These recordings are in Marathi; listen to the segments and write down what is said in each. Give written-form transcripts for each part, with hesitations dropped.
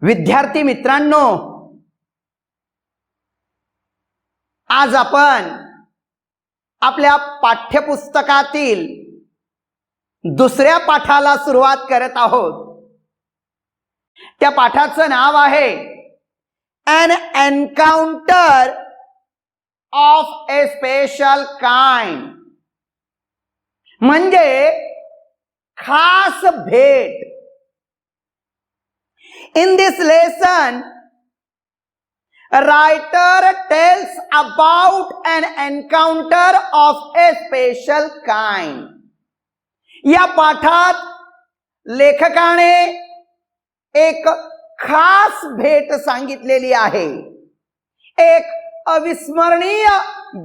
विद्यार्थी मित्रांनो, आज आपण आपल्या पाठ्यपुस्तकातील दुसऱ्या पाठाला सुरुवात करत आहोत. त्या पाठाचं नाव आहे An Encounter of a Special Kind, म्हणजे खास भेट. In this lesson, a writer tells about an encounter of a special kind. या पाठात लेखकाने एक खास भेट सांगितलेली आहे. एक अविस्मरणीय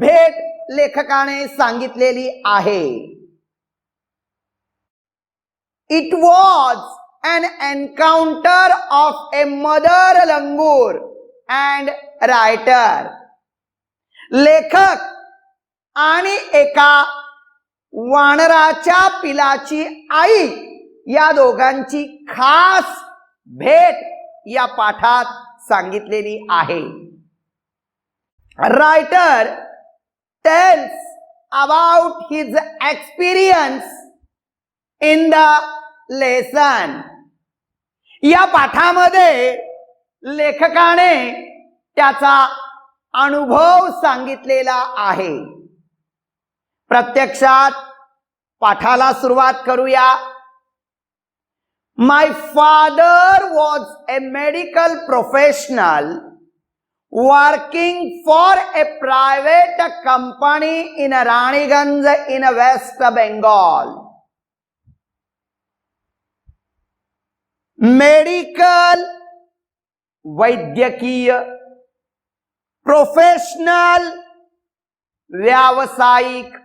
भेट लेखकाने सांगितलेली आहे. It was an encounter of a mother langur and writer. लेखक आणि एका वानराच्या पिलाची आई या दोघांची खास भेट या पाठात सांगितलेली आहे. Writer tells about his experience in the lesson. या पाठामध्ये लेखकाने त्याचा अनुभव सांगितलेला आहे. प्रत्यक्षात पाठाला सुरुवात करूया. My father was a medical professional working for a private company in Raniganj in West Bengal. Medical वैद्यकीय, प्रोफेशनल व्यावसायिक,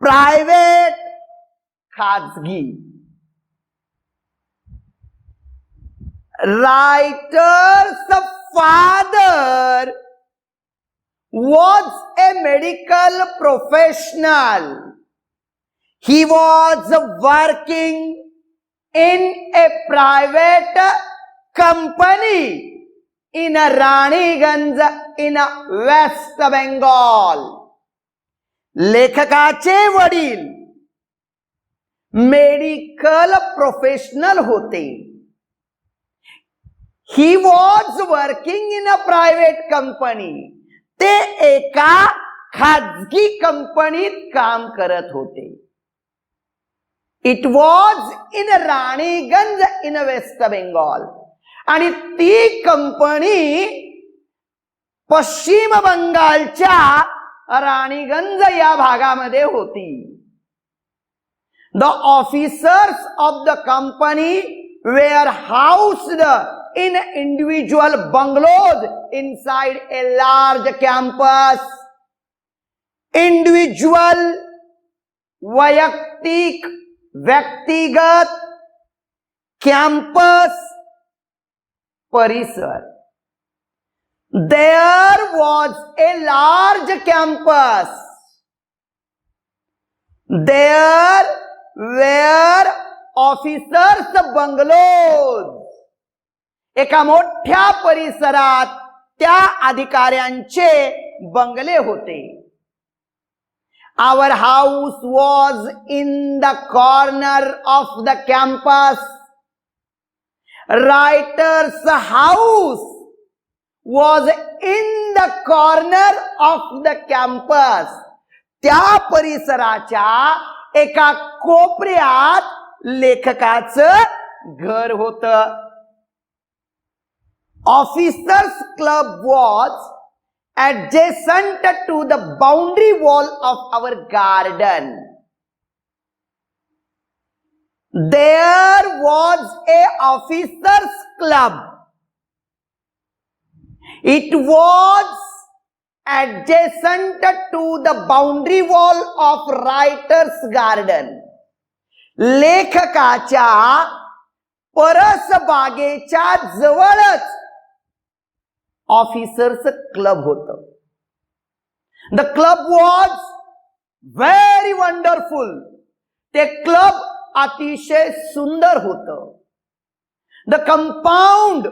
प्रायव्हेट खाजगी. Writers father was a medical professional. He was working in a private company in Raniganj in West Bengal. लेखकाचे वडील मेडिकल प्रोफेशनल होते. He was working in a private company. ते एका खाजगी कंपनीत काम करत होते. It was in Raniganj in West Bengal. आणि ती कंपनी पश्चिम बंगालच्या राणीगंज या भागामध्ये होती. The officers of the company were housed in individual bungalows inside a large campus. Individual वैयक्तिक व्यक्तिगत, कॅम्पस परिसर. There was a large campus. There were officers' bungalows. एका मोठ्या परिसरात त्या अधिकाऱ्यांचे बंगले होते. Our house was in the corner of the campus. Writer's house was in the corner of the campus. त्या परिसराच्या एका कोपऱ्यात लेखकाचं घर होतं. Officers Club was adjacent to the boundary wall of our garden. There was a officers club. It was adjacent to the boundary wall of writer's garden. लेखकाच्या परसबागेच्या जवळच ऑफिसर्स क्लब होतं. The club was very wonderful. ते क्लब अतिशय सुंदर होतं. The compound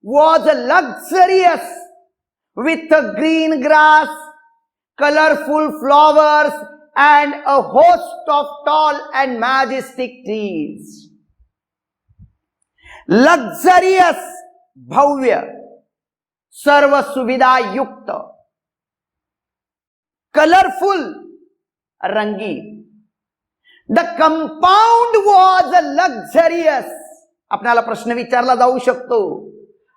was luxurious with green grass, colorful flowers, and a host of tall and majestic trees. Luxurious, भव्य, सर्व सुविधा युक्त. Colorful, रंगीन. The compound was luxurious. आपल्याला प्रश्न विचारला जाऊ शकतो.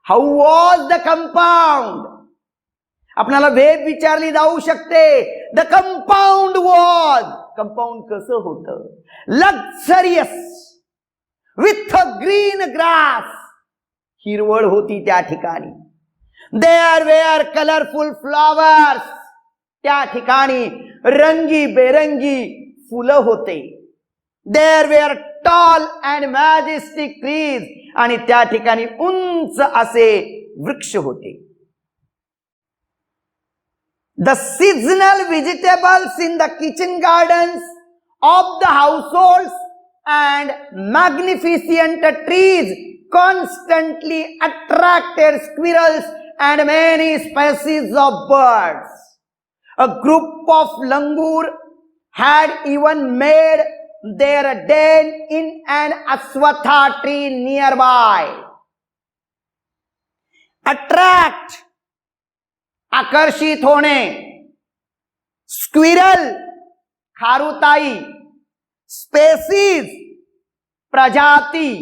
How was the compound? आपल्याला वेद विचारली जाऊ शकते. The compound was. कंपाऊंड कसं होतं? Luxurious with a green grass. हिरवळ होती त्या ठिकाणी. There were colorful flowers. त्या ठिकाणी रंगी बेरंगी फुलं होते. There were tall and majestic trees. आणि त्या ठिकाणी उंच असे वृक्ष होते. The seasonal vegetables in the kitchen gardens of the households and magnificent trees constantly attracted squirrels and many species of birds. A group of langur had even made their den in an aswatha tree nearby. Attract, आकर्षित होणे. स्क्विरल, खारुताई. स्पेसीज, प्रजाती.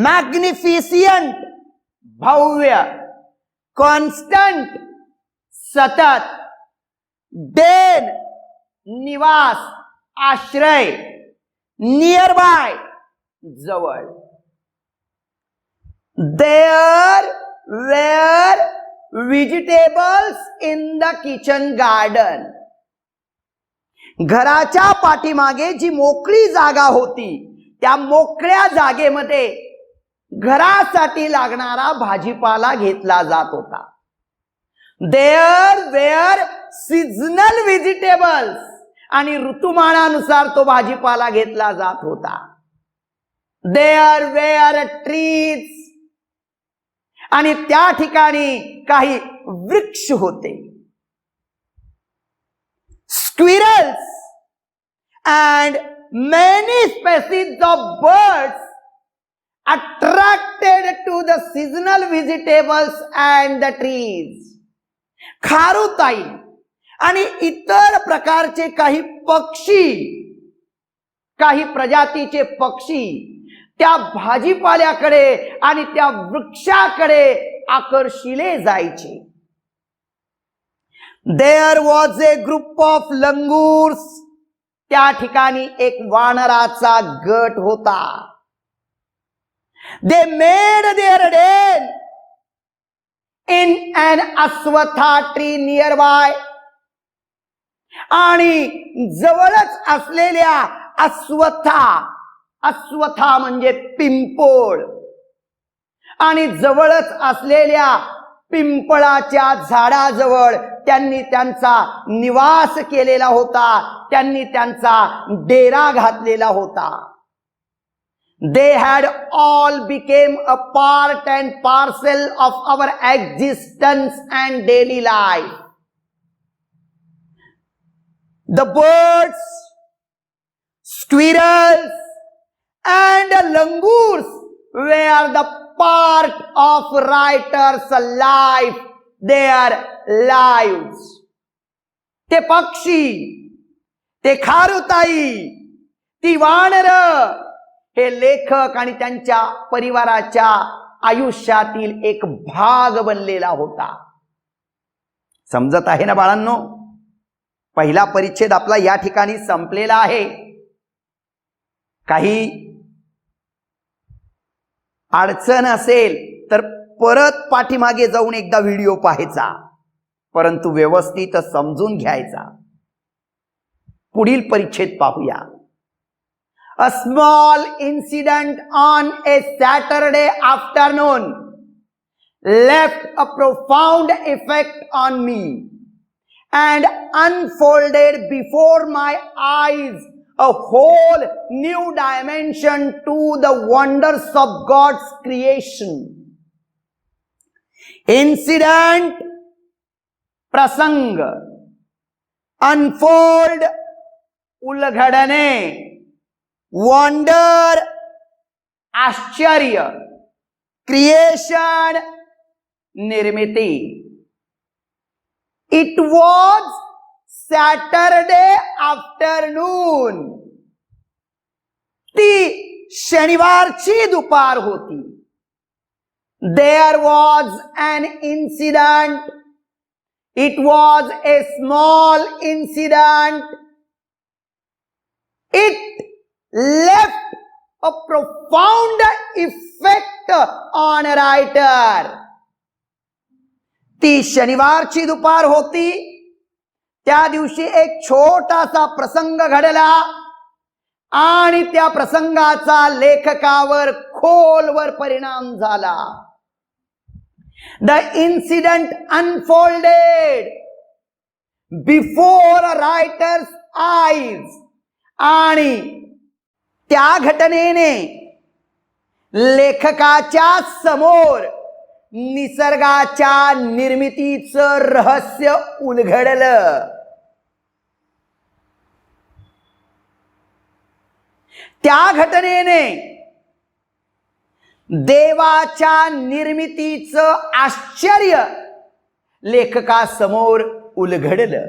मॅग्निफिशियंट, भव्य. कॉन्स्टंट, सतत. डेन, निवास, आश्रय. नियर बाय, जवळ. There were vegetables in the kitchen garden. घराच्या पाठीमागे जी मोकळी जागा होती त्या मोकळ्या जागेमध्ये घरासाठी लागणारा भाजीपाला घेतला जात होता. There were seasonal vegetables. आणि ऋतुमानानुसार तो भाजीपाला घेतला जात होता. There were trees. आणि त्या ठिकाणी काही वृक्ष होते. Squirrels and many species of birds attracted to the seasonal vegetables and the trees. खारुताई आणि इतर प्रकारचे काही पक्षी, काही प्रजातीचे पक्षी त्या भाजीपाल्याकडे आणि त्या वृक्षाकडे आकर्षिले जायचे. There was a group of langurs. त्या ठिकाणी एक वानराचा गट होता. They made their den in an aswatha tree nearby. आणि जवळच असलेल्या अस्वथा, अस्वथा म्हणजे पिंपळ, आणि जवळच असलेल्या पिंपळाच्या झाडाजवळ त्यांनी त्यांचा निवास केलेला होता. त्यांनी त्यांचा डेरा घातलेला होता. They had all became a part and parcel of our existence and daily life. The birds, squirrels, and langurs were the part of writers' life, their lives. ते पक्षी, ते खारुताई, ती वानर हे लेखक आणि त्यांच्या परिवाराच्या आयुष्यातील एक भाग बनलेला होता. समजत आहे ना बाळांनो? पहिला परिच्छेद आपला या ठिकाणी संपलेला आहे. काही अडचण असेल तर परत पाठीमागे जाऊन एकदा व्हिडिओ पाहायचा, परंतु व्यवस्थित समजून घ्यायचा. पुढील परिच्छेद पाहूया. A small incident on a Saturday afternoon left a profound effect on me and unfolded before my eyes a whole new dimension to the wonders of God's creation. Incident, प्रसंग, unfold, उलघडणे, wonder, आश्चर्य, creation, निर्मिती. It was Saturday afternoon. ती शनिवारची दुपार होती. There was an incident. It was a small incident. It left a profound effect on a writer. ती शनिवारची दुपार होती. त्या दिवशी एक छोटासा प्रसंग घडला आणि त्या प्रसंगाचा लेखकावर खोलवर परिणाम झाला. The incident unfolded before a writer's eyes. आणि त्या घटनेने लेखकाच्या समोर निसर्गाच्या निर्मितीचं रहस्य उलगडलं. त्या घटनेने देवाच्या निर्मितीचं आश्चर्य लेखकासमोर उलगडलं.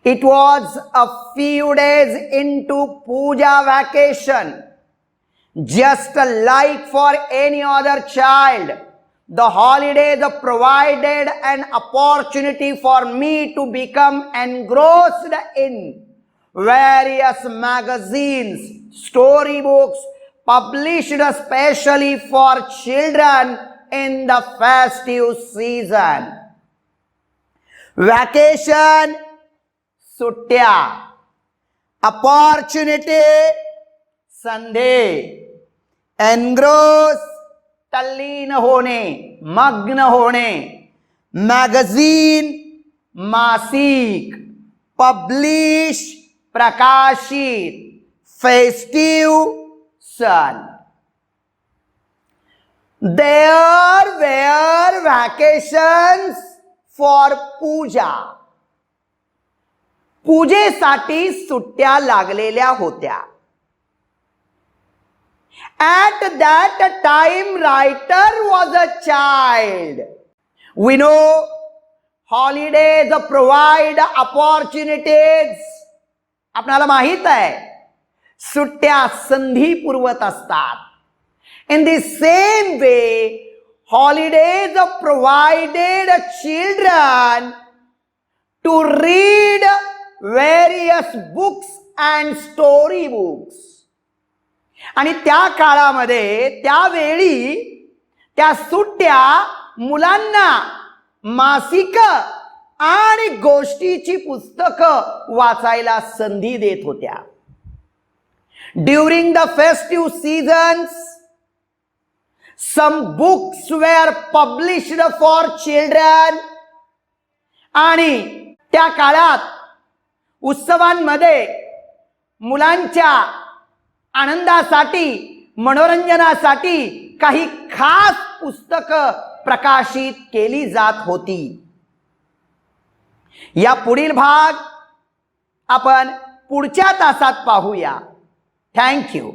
It was a few days into puja vacation, just like for any other child. The holidays provided an opportunity for me to become engrossed in various magazines, storybooks published especially for children in the festive season. Vacation, सुट्ट्या, opportunity, संधी, engross, तल्लीन होणे, मग्न होणे, magazine, मासिक, publish, प्रकाशित, festive, सण. There were vacations for puja. पूजेसाठी सुट्ट्या लागलेल्या होत्या. At that time, writer was a child. We know holidays provide opportunities. आपणाला माहित आहे सुट्ट्या संधी पुरवत असतात. In the same way, holidays provided children to read various books and story books. आणि त्या काळामध्ये त्यावेळी त्या सुट्ट्या मुलांना मासिक आणि गोष्टीची पुस्तकं वाचायला संधी देत होत्या. During the festive seasons, some books were published for children. आणि त्या काळात उत्सवांमध्ये मुलांच्या आनंदासाठी, मनोरंजनासाठी काही खास पुस्तकं प्रकाशित केली जात होती. या पुढील भाग आपण पुढच्या तासात पाहूया. Thank you.